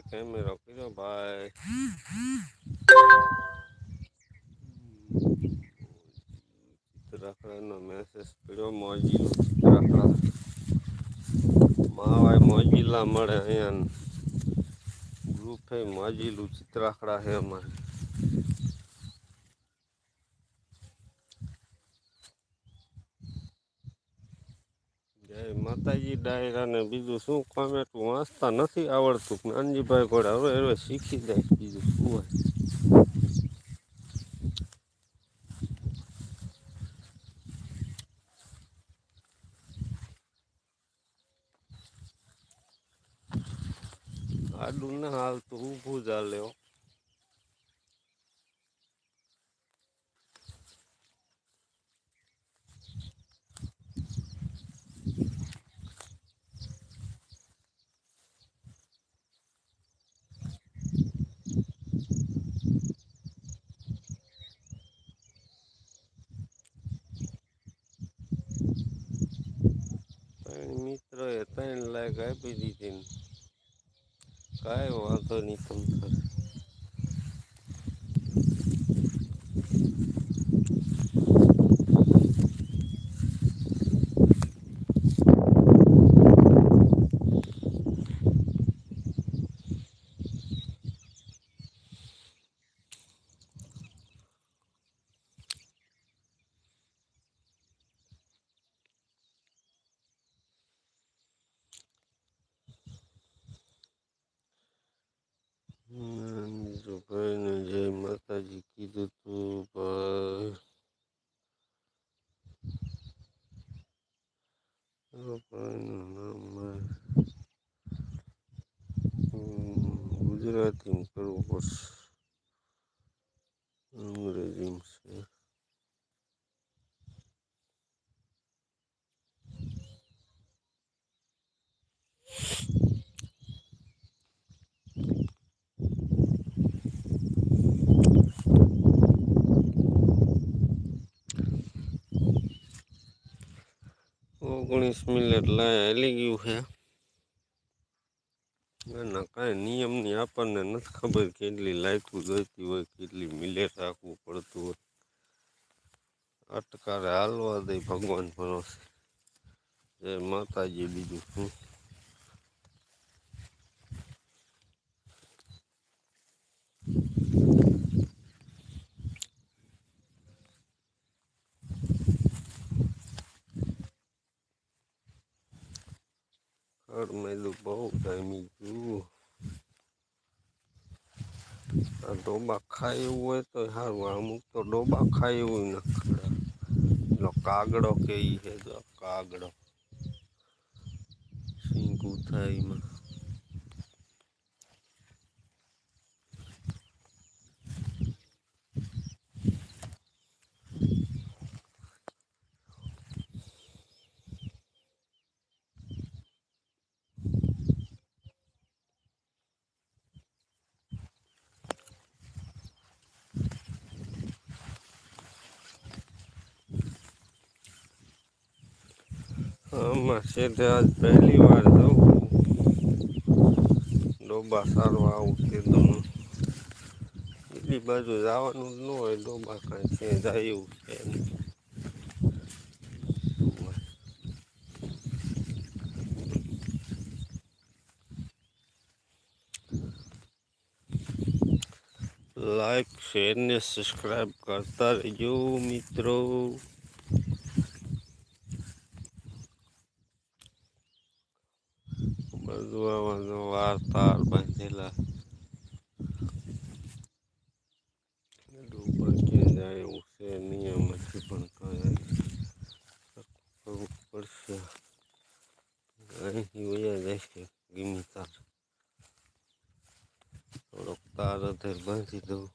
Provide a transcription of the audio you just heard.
કેમેરો કર્યો ભાઈ. ચિત્રકળાનો મેસેજ કર્યો મોજી ચિત્રકળા માવાય મોજીલા મળે અહીંયા ગ્રુપ હે મોજીલું ચિત્રકળા હે અમારે. જય માતાજી ડાયરા ને બીજું શું કોમેન્ટ વાંચતા નથી આવડતું નાનજીભાઈ ઘોડે હવે હવે શીખી જાય બીજું શું હોય. આડું ના હાલતું ઊભું જ હાલે. મિત્રો એ 3 લાખ આપી દીધી ને કાંઈ વાંધો નહીં તમતારે. જો ભાઈને જય માતાજી કીધું તું ભાઈ. ભાઈનું નામ ગુજરાતી કરવું પડશે અંગ્રેજી છે. ઓગણીસ મિનિટ લાય હાલી ગયું છે. ના કાંઈ નિયમની આપણને નથી ખબર કેટલી લાયકું જોઈતી હોય કેટલી મિનિટ રાખવું પડતું હોય. અટકારે હાલવા દઈ ભગવાન ભરોસે. જય માતાજી બીજું શું. મેલું બહુ ટાઈમી ગયું. આ ડોબા ખાય એવું હોય તો સારું. અમુક તો ડોબા ખાય એવું ન કાગડો કે છે જો કાગડો શીંકું થાય એમાં. આમાં છે તે આજ પહેલી વાર જવું ડોબા સારવા આવું છે તો એટલી બાજુ જવાનું જ ન હોય. ડોબા કાંઈ છે જાય એવું છે. લાઈક શેર ને સબસ્ક્રાઈબ કરતા રહેજો મિત્રો. બધું આમાં વાર્તા બાંધેલા ડોબા ક્યાં જાય એવું છે નિયમ નથી પણ કરવું પડશે. અહીંથી વયા જાય છે ગીમી તાર થોડોક તાર અધેર બાંધી દઉં.